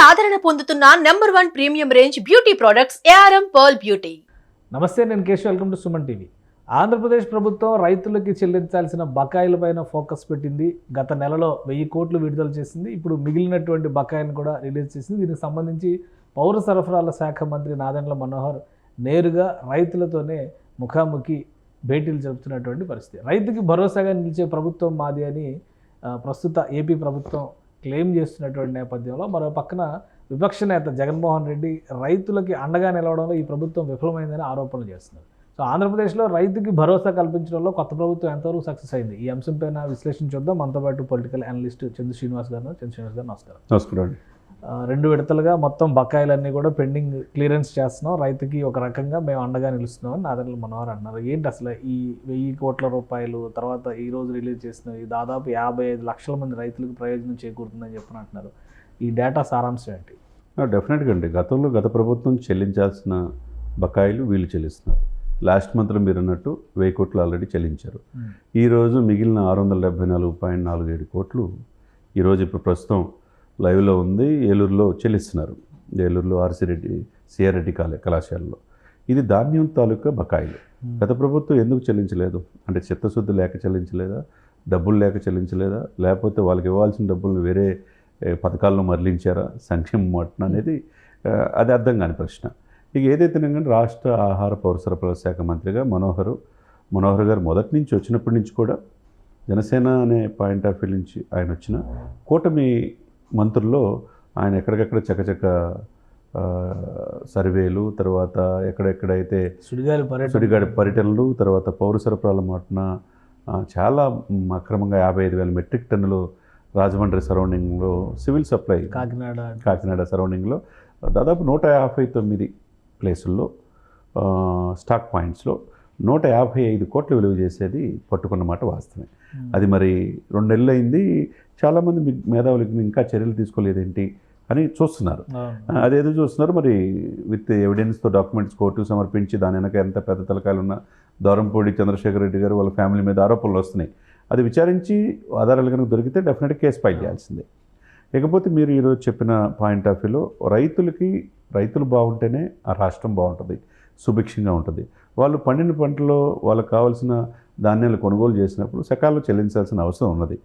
ఆదరణ పొందుతున్న #1 premium range beauty products ARM pearl beauty. నమస్తే, నేను Keshav. Welcome to Suman TV. Andhra Pradesh ప్రభుత్వం రైతులకి చెల్లించాల్సిన బకాయిలపైన ఫోకస్ పెట్టింది. గత నెలలో 1000 కోట్లు విడుదల చేసింది. ఇప్పుడు మిగిలినటువంటి బకాయిలను కూడా రిలీజ్ చేసింది. దీనికి సంబంధించి పౌర సరఫరాల శాఖ మంత్రి నాదెండ్ల మనోహర్ నేరుగా రైతులతోనే ముఖాముఖి భేటీలు జరుపుతున్నటువంటి పరిస్థితి. రైతుకి భరోసాగా నిలిచే ప్రభుత్వం మాది అని ప్రస్తుత ఏపీ ప్రభుత్వం క్లెయిమ్ చేస్తున్నటువంటి నేపథ్యంలో మరో పక్కన విపక్ష నేత జగన్మోహన్ రెడ్డి రైతులకి అండగా నిలవడంలో ఈ ప్రభుత్వం విఫలమైందని ఆరోపణలు చేస్తున్నారు. సో ఆంధ్రప్రదేశ్లో రైతుకి భరోసా కల్పించడంలో కొత్త ప్రభుత్వం ఎంతవరకు సక్సెస్ అయింది? ఈ అంశంపైన విశ్లేషణ చూద్దాం. మనతో పాటు పొలిటికల్ అనలిస్ట్ చంద్ర శ్రీనివాస్ గారు. నమస్కారం. నమస్కారం. 2 విడతలుగా మొత్తం బకాయిలన్నీ కూడా పెండింగ్ క్లియరెన్స్ చేస్తున్నాం, రైతుకి ఒక రకంగా మేము అండగా నిలుస్తున్నామని నాదెండ్ల మనోహర్ అన్నారు. ఏంటి అసలు ఈ 1000 కోట్ల రూపాయలు తర్వాత ఈరోజు రిలీజ్ చేసినవి దాదాపు 55 లక్షల మంది రైతులకు ప్రయోజనం చేకూరుతుందని చెప్పని అంటున్నారు. ఈ డేటా సారాంశం ఏంటి? డెఫినెట్గా అండి, గత ప్రభుత్వం చెల్లించాల్సిన బకాయిలు వీళ్ళు చెల్లిస్తున్నారు. లాస్ట్ మంత్లో మీరు అన్నట్టు 1000 కోట్లు ఆల్రెడీ చెల్లించారు. ఈరోజు మిగిలిన 674.47 కోట్లు ఈరోజు ఇప్పుడు ప్రస్తుతం లైవ్లో ఉంది. ఏలూరులో చెల్లిస్తున్నారు. ఏలూరులో సిఆర్ రెడ్డి కళాశాలలో. ఇది ధాన్యం తాలూకా బకాయిలు. గత ప్రభుత్వం ఎందుకు చెల్లించలేదు అంటే చిత్తశుద్ధి లేక చెల్లించలేదా, డబ్బులు లేక చెల్లించలేదా, లేకపోతే వాళ్ళకి ఇవ్వాల్సిన డబ్బులను వేరే పథకాలను మరలించారా, సంక్షేమం మటన్ అనేది అది అర్థం కాని ప్రశ్న. ఇక ఏదైతేనే కానీ రాష్ట్ర ఆహార పౌర సరఫరాల శాఖ మంత్రిగా మనోహర్ గారు మొదటి నుంచి వచ్చినప్పటి నుంచి కూడా జనసేన అనే పాయింట్ ఆఫ్ వ్యూ నుంచి ఆయన వచ్చిన కూటమి మంత్రుల్లో ఆయన ఎక్కడికెక్కడ చకచక సర్వేలు, తర్వాత ఎక్కడెక్కడైతే సుడిగాడి పర్యటనలు, తర్వాత పౌర సరఫరాల మాటన చాలా అక్రమంగా 55,000 మెట్రిక్ టన్నులు రాజమండ్రి సరౌండింగ్లో సివిల్ సప్లై కాకినాడ సరౌండింగ్లో దాదాపు 159 ప్లేసుల్లో స్టాక్ పాయింట్స్లో 155 కోట్లు విలువ చేసేది పట్టుకున్నమాట వాస్తవమే. అది మరి 2 నెలలు అయింది. చాలామంది మేధావులకి ఇంకా చర్యలు తీసుకోలేదేంటి అని చూస్తున్నారు. అదేదో చూస్తున్నారు. మరి విత్ ఎవిడెన్స్తో డాక్యుమెంట్స్ కోర్టుకు సమర్పించి దాని వెనక ఎంత పెద్ద తలకాయలు ఉన్న దూరంపూడి చంద్రశేఖర్ రెడ్డి గారు వాళ్ళ ఫ్యామిలీ మీద ఆరోపణలు వస్తున్నాయి. అది విచారించి ఆధారాలు కనుక దొరికితే డెఫినెట్గా కేసు ఫైల్ చేయాల్సిందే. ఇకపోతే మీరు ఈరోజు చెప్పిన పాయింట్ ఆఫ్ వ్యూలో రైతులు బాగుంటేనే ఆ రాష్ట్రం బాగుంటుంది, సుభిక్షంగా ఉంటుంది. వాళ్ళు పండిన పంటలో వాళ్ళకు కావాల్సిన ధాన్యాలు కొనుగోలు చేసినప్పుడు సకాలంలో చెల్లించాల్సిన అవసరం ఉన్నది.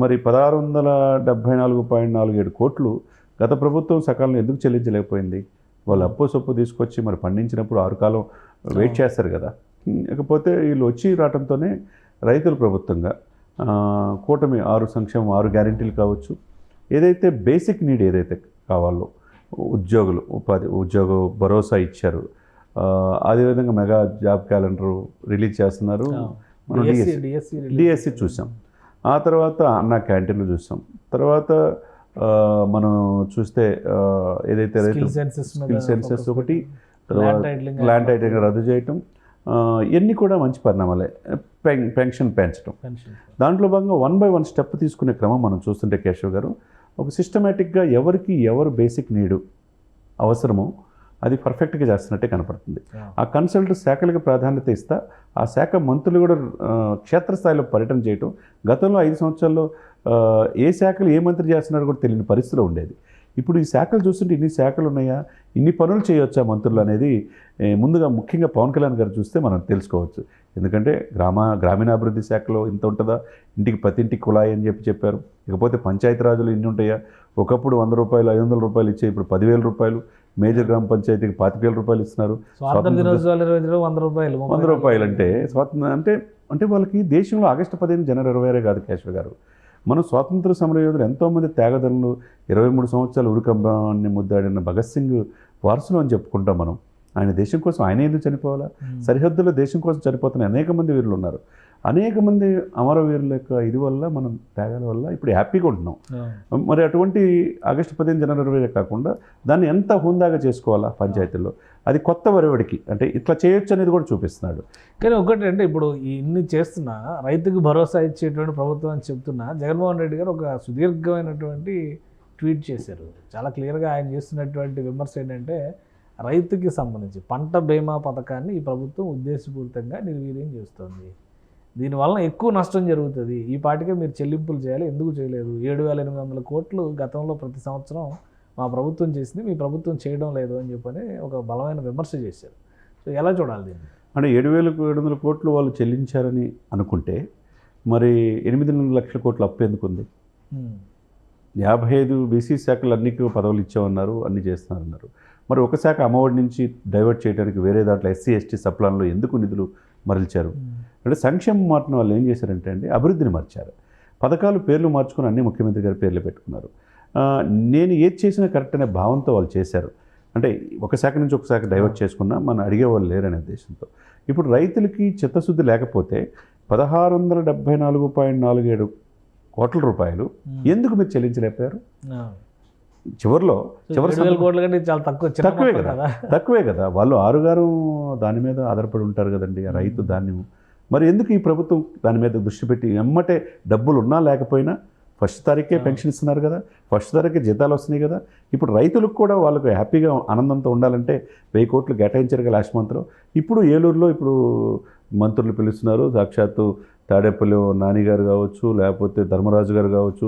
మరి 1674.47 కోట్లు గత ప్రభుత్వం సకాలంలో ఎందుకు చెల్లించలేకపోయింది? వాళ్ళు అప్పు తీసుకొచ్చి మరి పండించినప్పుడు 6 కాలం వెయిట్ చేస్తారు కదా. ఇకపోతే వీళ్ళు వచ్చి రావడంతోనే రైతుల ప్రభుత్వంగా కూటమి 6 సంక్షేమం 6 గ్యారెంటీలు కావచ్చు, ఏదైతే బేసిక్ నీడ్ ఏదైతే కావాలో ఉద్యోగ భరోసా ఇచ్చారు. అదేవిధంగా మెగా జాబ్ క్యాలెండర్ రిలీజ్ చేస్తున్నారు. మనం డిఎస్సి చూసాం. ఆ తర్వాత అన్న క్యాంటీన్లు చూసాం. తర్వాత మనం చూస్తే ఏదైతే స్కిల్ సెన్సెస్ ఒకటి, ల్యాండ్ టైటిలింగ్ రద్దు చేయటం, ఇవన్నీ కూడా మంచి పరిణామాలే. పెన్షన్ పెంచడం, దాంట్లో భాగంగా 1 by 1 స్టెప్ తీసుకునే క్రమం మనం చూస్తుంటే కేశవ్ గారు ఒక సిస్టమేటిక్గా ఎవరు బేసిక్ నీడు అవసరమో అది పర్ఫెక్ట్గా చేస్తున్నట్టే కనపడుతుంది. ఆ కన్సల్ట్ శాఖలకు ప్రాధాన్యత ఇస్తా ఆ శాఖ మంత్రులు కూడా క్షేత్రస్థాయిలో పర్యటన చేయటం. గతంలో 5 సంవత్సరాల్లో ఏ శాఖలు ఏ మంత్రి చేస్తున్నారో కూడా తెలియని పరిస్థితిలో ఉండేది. ఇప్పుడు ఈ శాఖలు చూస్తుంటే ఇన్ని శాఖలు ఉన్నాయా, ఇన్ని పనులు చేయవచ్చా మంత్రులు అనేది ముందుగా ముఖ్యంగా పవన్ కళ్యాణ్ గారు చూస్తే మనం తెలుసుకోవచ్చు. ఎందుకంటే గ్రామీణాభివృద్ధి శాఖలో ఇంత ఉంటుందా, ఇంటికి ప్రతి ఇంటికి కుళాయి అని చెప్పారు. ఇకపోతే పంచాయతీరాజులు ఇన్ని ఉంటాయా, ఒకప్పుడు 100 రూపాయలు 500 రూపాయలు ఇచ్చే ఇప్పుడు 10,000 రూపాయలు, మేజర్ గ్రామ పంచాయతీకి 25,000 రూపాయలు ఇస్తున్నారు. 100 రూపాయలు అంటే స్వాతంత్రం అంటే వాళ్ళకి దేశంలో ఆగస్టు 15 జనవరి 26 కాదు కేశవ్ గారు. మనం స్వాతంత్ర సమరయోధులు ఎంతోమంది త్యాగదనులు 23 సంవత్సరాలు ఉరికంబాన్ని ముద్దాడిన భగత్ సింగ్ వారసులు అని చెప్పుకుంటాం మనం. ఆయన దేశం కోసం ఆయన ఎందుకు చనిపోవాలా? సరిహద్దులో దేశం కోసం చనిపోతున్న అనేక మంది వీరులు ఉన్నారు. అనేక మంది అమరవీరుల యొక్క ఇది వల్ల మనం త్యాగాల వల్ల ఇప్పుడు హ్యాపీగా ఉంటున్నాం. మరి అటువంటి ఆగస్టు 15 జనవరి 26 కాకుండా దాన్ని ఎంత హుందాగా చేసుకోవాలా పంచాయతీల్లో, అది కొత్త వరవడికి అంటే ఇట్లా చేయొచ్చు అనేది కూడా చూపిస్తున్నాడు. కానీ ఒకటి అంటే ఇప్పుడు ఇన్ని చేస్తున్నా రైతుకు భరోసా ఇచ్చేటువంటి ప్రభుత్వం అని చెప్తున్నా జగన్మోహన్ రెడ్డి గారు ఒక సుదీర్ఘమైనటువంటి ట్వీట్ చేశారు. చాలా క్లియర్గా ఆయన చేస్తున్నటువంటి విమర్శ ఏంటంటే రైతుకి సంబంధించి పంట బీమా పథకాన్ని ఈ ప్రభుత్వం ఉద్దేశపూరితంగా నిర్వీర్యం చేస్తుంది. దీనివల్ల ఎక్కువ నష్టం జరుగుతుంది. ఈ పాటికే మీరు చెల్లింపులు చేయాలి, ఎందుకు చేయలేదు? 7,800 కోట్లు గతంలో ప్రతి సంవత్సరం మా ప్రభుత్వం చేసింది మీ ప్రభుత్వం చేయడం లేదు అని చెప్పని ఒక బలమైన విమర్శ చేశారు. సో ఎలా చూడాలి దీన్ని? అంటే 7,700 కోట్లు వాళ్ళు చెల్లించారని అనుకుంటే మరి 8 లక్షల కోట్ల అప్పు ఎందుకు ఉంది? 55 బీసీ శాఖలు అన్నికి పదవులు ఇచ్చామన్నారు, అన్ని చేస్తున్నారన్నారు. మరి ఒక శాఖ అమ్మఒడి నుంచి డైవర్ట్ చేయడానికి వేరే దాంట్లో ఎస్సీ ఎస్టీ సప్లాన్లో ఎందుకు నిధులు మరల్చారు? అంటే సంక్షేమం మార్చిన వాళ్ళు ఏం చేశారంటే అండి, అభివృద్ధిని మార్చారు. పథకాలు పేర్లు మార్చుకుని అన్ని ముఖ్యమంత్రి గారి పేర్లు పెట్టుకున్నారు. నేను ఏది చేసినా కరెక్ట్ అనే భావంతో వాళ్ళు చేశారు. అంటే ఒక శాఖ నుంచి ఒక శాఖ డైవర్ట్ చేసుకున్నా మనం అడిగేవాళ్ళు లేరనే ఉద్దేశంతో. ఇప్పుడు రైతులకి చిత్తశుద్ధి లేకపోతే 1674.47 కోట్ల రూపాయలు ఎందుకు మీరు చెల్లించలేకపోయారు? చివరిలో కోట్ల కంటే చాలా తక్కువే కదా. వాళ్ళు 6 దాని మీద ఆధారపడి ఉంటారు కదండి, ఆ రైతు ధాన్యం. మరి ఎందుకు ఈ ప్రభుత్వం దాని మీద దృష్టి పెట్టి ఎమ్మటే డబ్బులు ఉన్నా లేకపోయినా ఫస్ట్ తారీఖే పెన్షన్ ఇస్తున్నారు కదా, ఫస్ట్ తారీఖే జీతాలు వస్తున్నాయి కదా. ఇప్పుడు రైతులకు కూడా వాళ్ళకు హ్యాపీగా ఆనందంతో ఉండాలంటే 1000 కోట్లు కేటాయించారు కదా లాస్ట్ మంత్లో. ఇప్పుడు ఏలూరులో ఇప్పుడు మంత్రులు పిలుస్తున్నారు, సాక్షాత్తు తాడేపల్లి నాని గారు కావచ్చు, లేకపోతే ధర్మరాజు గారు కావచ్చు,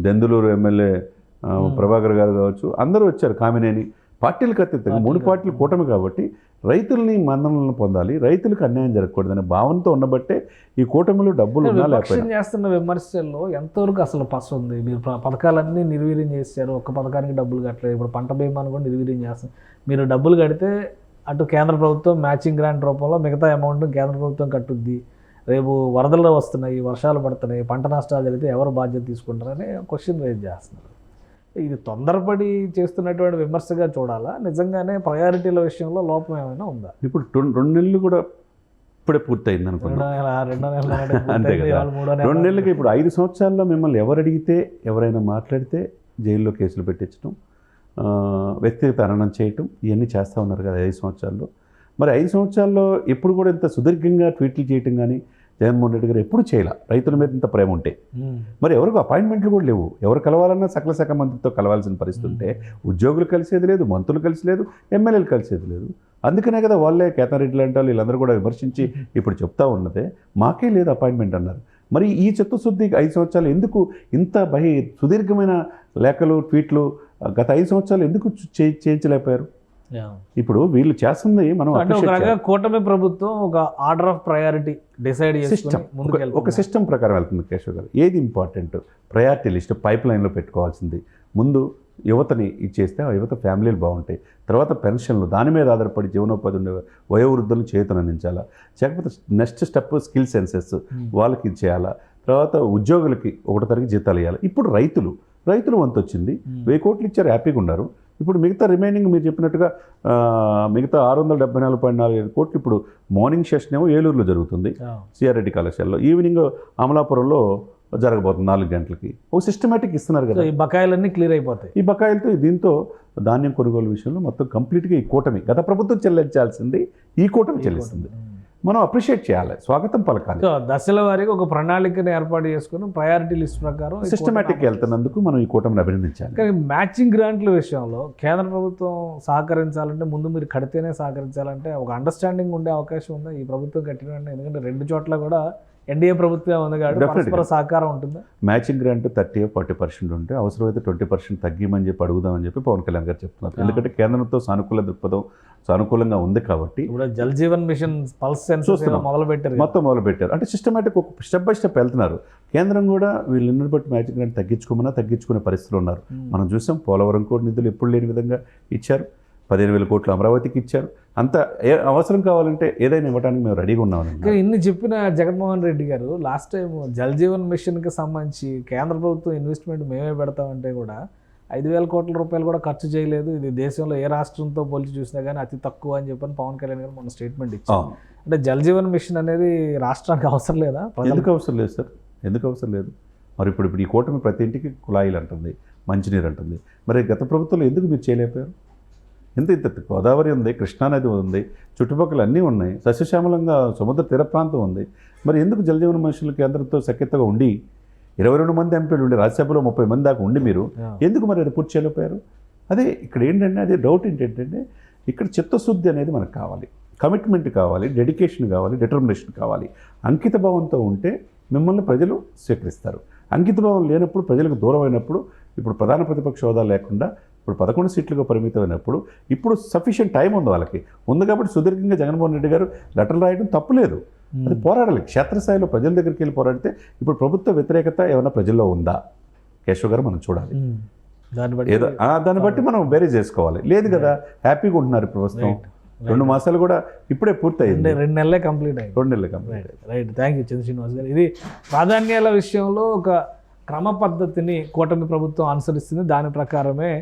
దెందులూరు ఎమ్మెల్యే ప్రభాకర్ గారు కావచ్చు, అందరూ వచ్చారు. కామినేని పార్టీలకు అతీతంగా 3 పార్టీలు కూటమి కాబట్టి రైతుల్ని మన్ననలను పొందాలి, రైతులకు అన్యాయం జరగకూడదనే భావనతో ఉండబట్టే ఈ కూటమిలో డబ్బులు ఉన్నా లేకపోయినా. చేస్తున్న విమర్శల్లో ఎంతవరకు అసలు పసు ఉంది? మీరు పథకాలన్నీ నిర్వీర్యం చేశారు, ఒక్క పథకానికి డబ్బులు కట్టలేదు. ఇప్పుడు పంట బీమాను కూడా నిర్వీర్యం చేస్తారు. మీరు డబ్బులు కడితే అటు కేంద్ర ప్రభుత్వం మ్యాచింగ్ గ్రాంట్ రూపంలో మిగతా అమౌంట్ కేంద్ర ప్రభుత్వం కట్టుద్ది. రేపు వరదలు వస్తున్నాయి, వర్షాలు పడుతున్నాయి, పంట నష్టాలు జరిగితే ఎవరు బాధ్యత తీసుకుంటారని క్వశ్చన్ రేజ్ చేస్తున్నారు. ఇది తొందరపడి చేస్తున్నటువంటి విమర్శగా చూడాలా, నిజంగానే ప్రయారిటీల విషయంలో లోపం ఏమైనా ఉందా? ఇప్పుడు 2 నెలలు కూడా ఇప్పుడే పూర్తయింది అనుకున్నాను. అంతే కదా, 2 నెలలకి ఇప్పుడు 5 సంవత్సరాల్లో మిమ్మల్ని ఎవరు అడిగితే ఎవరైనా మాట్లాడితే జైల్లో కేసులు పెట్టించడం, వ్యక్తిగత హననం చేయటం, ఇవన్నీ చేస్తూ ఉన్నారు కదా 5 సంవత్సరాల్లో. మరి 5 సంవత్సరాల్లో ఎప్పుడు కూడా ఇంత సుదీర్ఘంగా ట్వీట్లు చేయటం కానీ జగన్మోహన్ రెడ్డి గారు ఎప్పుడు చేయాల. రైతుల మీద ఇంత ప్రేమ ఉంటే మరి ఎవరికి అపాయింట్మెంట్లు కూడా లేవు. ఎవరు కలవాలన్నా సకల శాఖ మంత్రితో కలవాల్సిన పరిస్థితి ఉంటే ఉద్యోగులు కలిసేది లేదు, మంత్రులు కలిసి లేదు, ఎమ్మెల్యేలు కలిసేది లేదు. అందుకనే కదా వాళ్ళే కేతనారెడ్డి లాంటి వాళ్ళు వీళ్ళందరూ కూడా విమర్శించి ఇప్పుడు చెప్తా ఉన్నదే మాకే లేదు అపాయింట్మెంట్ అన్నారు. మరి ఈ చిత్తశుద్ధి 5 సంవత్సరాలు ఎందుకు ఇంత సుదీర్ఘమైన లేఖలు ట్వీట్లు గత 5 సంవత్సరాలు ఎందుకు చేయించలేకపోయారు? ఇప్పుడు వీళ్ళు చేస్తుంది మనం కూటమి ప్రభుత్వం ఒక order of priority decide system, ఒక సిస్టమ్ ప్రకారం వెళ్తుంది. కేశవ్ గారు, ఏది ఇంపార్టెంట్ ప్రయారిటీ లిస్ట్ పైప్ లైన్లో పెట్టుకోవాల్సింది. ముందు యువతని ఇచ్చేస్తే ఆ యువత ఫ్యామిలీలు బాగుంటాయి. తర్వాత పెన్షన్లు దాని మీద ఆధారపడి జీవనోపాధి ఉండే వయోవృద్ధులను చేతనందించాలా. లేకపోతే నెక్స్ట్ స్టెప్ స్కిల్ సెన్సెస్ వాళ్ళకి ఇచ్చేయాలా. తర్వాత ఉద్యోగులకి 1వ తరగతి జీతాలు ఇవ్వాలి. ఇప్పుడు రైతులు వంతు వచ్చింది, 1000 కోట్లు ఇచ్చారు, హ్యాపీగా ఉన్నారు. ఇప్పుడు మిగతా రిమైనింగ్ మీరు చెప్పినట్టుగా మిగతా 674.47 కోట్లు ఇప్పుడు మార్నింగ్ సెషన్ ఏమో ఏలూరులో జరుగుతుంది సిఆర్రెడ్డి కళాశాలలో, ఈవినింగ్ అమలాపురంలో జరగబోతుంది 4 గంటలకి. ఒక సిస్టమేటిక్ ఇస్తున్నారు కదా, ఈ బకాయిలన్నీ క్లియర్ అయిపోతాయి. ఈ బకాయిలతో దీంతో ధాన్యం కొనుగోలు విషయంలో మొత్తం కంప్లీట్గా ఈ కూటమి, గత ప్రభుత్వం చెల్లించాల్సింది ఈ కూటమి చెల్లిస్తుంది. మనం అప్రిషియేట్ చేయాలి, స్వాగతం పలకాలి. దశల వారీగా ఒక ప్రణాళికను ఏర్పాటు చేసుకుని ప్రయారిటీ లిస్ట్ ప్రకారం సిస్టమేటిక్గా వెళ్తున్నందుకు మనం ఈ కూటమిని అభినందించాలి. కానీ మ్యాచింగ్ గ్రాంట్ల విషయంలో కేంద్ర ప్రభుత్వం సహకరించాలంటే ముందు మీరు కడితేనే సహకరించాలంటే ఒక అండర్స్టాండింగ్ ఉండే అవకాశం ఉందా ఈ ప్రభుత్వం కట్టిన? ఎందుకంటే 2 చోట్ల కూడా ఎన్డీఏ ప్రభుత్వం ఉంది కాబట్టి పరస్పర సహకారం ఉంటుందా? మ్యాచింగ్ గ్రాంట్ 30-40% ఉంటే అవసరమైతే 20% తగ్గిమని చెప్పి అడుగుదామని చెప్పి పవన్ కళ్యాణ్ గారు చెప్తున్నారు. ఎందుకంటే కేంద్రంతో సానుకూల దృక్పథం సానుకూలంగా ఉంది కాబట్టి. ఇప్పుడు Jal Jeevan Mission pulse census మొదలుపెట్టారు. అంటే సిస్టమేటిక్ ఒక స్టెప్ బై స్టెప్ వెళ్తున్నారు. కేంద్రం కూడా వీళ్ళని బట్టి మ్యాచింగ్ గ్రాంట్ తగ్గించుకునే పరిస్థితులు ఉన్నారు. మనం చూసాం పోలవరం కూడా నిధులు ఎప్పుడు లేని విధంగా ఇచ్చారు. 15,000 కోట్లు అమరావతికి ఇచ్చారు. అంత అవసరం కావాలంటే ఏదైనా ఇవ్వడానికి మేము రెడీగా ఉన్నామని ఇన్ని చెప్పిన జగన్మోహన్ రెడ్డి గారు లాస్ట్ టైం జల్ జీవన్ మిషన్కి సంబంధించి కేంద్ర ప్రభుత్వం ఇన్వెస్ట్మెంట్ మేమే పెడతామంటే కూడా 5,000 కోట్ల రూపాయలు కూడా ఖర్చు చేయలేదు. ఇది దేశంలో ఏ రాష్ట్రంతో పోల్చి చూసినా కానీ అతి తక్కువ అని చెప్పని పవన్ కళ్యాణ్ గారు మన స్టేట్మెంట్ ఇచ్చారు. అంటే జల్ జీవన్ మిషన్ అనేది రాష్ట్రానికి అవసరం లేదా? ఎందుకు అవసరం లేదు సార్, ఎందుకు అవసరం లేదు? మరి ఇప్పుడు ఈ కూటమి ప్రతి ఇంటికి కుళాయిలు అంటుంది, మంచినీరు అంటుంది. మరి గత ప్రభుత్వంలో ఎందుకు మీరు చేయలేకపోయారు? ఇంత గోదావరి ఉంది, కృష్ణానది ఉంది, చుట్టుపక్కల అన్నీ ఉన్నాయి, సస్యశ్యామలంగా సముద్ర తీర ప్రాంతం ఉంది. మరి ఎందుకు జలజీవన మిషన్ కేంద్రంతో సఖ్యతగా ఉండి 22 మంది ఎంపీలు ఉండి రాజ్యసభలో 30 మంది దాకా ఉండి మీరు ఎందుకు మరి అది పూర్తి చేయలేకపోయారు? అదే ఇక్కడ ఏంటంటే అదే డౌట్ ఏంటంటే ఇక్కడ చిత్తశుద్ధి అనేది మనకు కావాలి, కమిట్మెంట్ కావాలి, డెడికేషన్ కావాలి, డిటర్మినేషన్ కావాలి. అంకిత భావంతో ఉంటే మిమ్మల్ని ప్రజలు స్వీకరిస్తారు. అంకిత భావం లేనప్పుడు, ప్రజలకు దూరం అయినప్పుడు ఇప్పుడు ప్రధాన ప్రతిపక్ష హోదా లేకుండా ఇప్పుడు 11 సీట్లుగా పరిమితమైనప్పుడు ఇప్పుడు సఫిషియెంట్ టైం ఉంది వాళ్ళకి. ఉంది కాబట్టి సుదీర్ఘంగా జగన్మోహన్ రెడ్డి గారు లెటర్లు రాయడం తప్పులేదు. అది పోరాడాలి. క్షేత్రస్థాయిలో ప్రజల దగ్గరికి వెళ్ళి పోరాడితే ఇప్పుడు ప్రభుత్వ వ్యతిరేకత ఏమైనా ప్రజల్లో ఉందా కేశవ్ గారు మనం చూడాలి. దాన్ని బట్టి మనం బేరీ చేసుకోవాలి. లేదు కదా, హ్యాపీగా ఉంటున్నారు ప్రస్తుతం. 2 మాసాలు కూడా ఇప్పుడే పూర్తయింది. 2 నెలలే కంప్లీట్ అయింది. 2 నెలలే కంప్లీట్. రైట్, థ్యాంక్ యూ చంద్ర శ్రీనివాస్ గారు. ఇది ప్రాధాన్యాల విషయంలో ఒక క్రమ పద్ధతిని కూటమి ప్రభుత్వం అనుసరిస్తుంది. దాని ప్రకారమే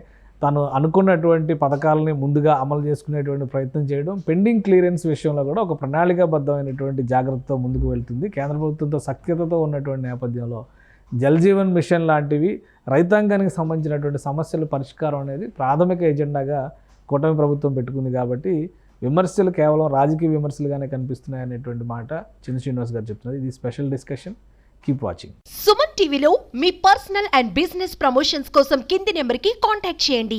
తను అనుకున్నటువంటి పథకాలని ముందుగా అమలు చేసుకునేటువంటి ప్రయత్నం చేయడం, పెండింగ్ క్లియరెన్స్ విషయంలో కూడా ఒక ప్రణాళికాబద్ధమైనటువంటి జాగ్రత్తతో ముందుకు వెళ్తుంది. కేంద్ర ప్రభుత్వంతో సఖ్యతతో ఉన్నటువంటి నేపథ్యంలో జల్ జీవన్ మిషన్ లాంటివి రైతాంగానికి సంబంధించినటువంటి సమస్యల పరిష్కారం అనేది ప్రాథమిక ఎజెండాగా కూటమి ప్రభుత్వం పెట్టుకుంది. కాబట్టి విమర్శలు కేవలం రాజకీయ విమర్శలుగానే కనిపిస్తున్నాయి అనేటువంటి మాట చంద్ర శ్రీనివాస్ గారు చెప్తున్నారు. ఇది special discussion. Keep watching. Suman టీవీలో మీ పర్సనల్ అండ్ బిజినెస్ ప్రమోషన్స్ కోసం కింది నెంబర్కి కాంటాక్ట్ చేయండి.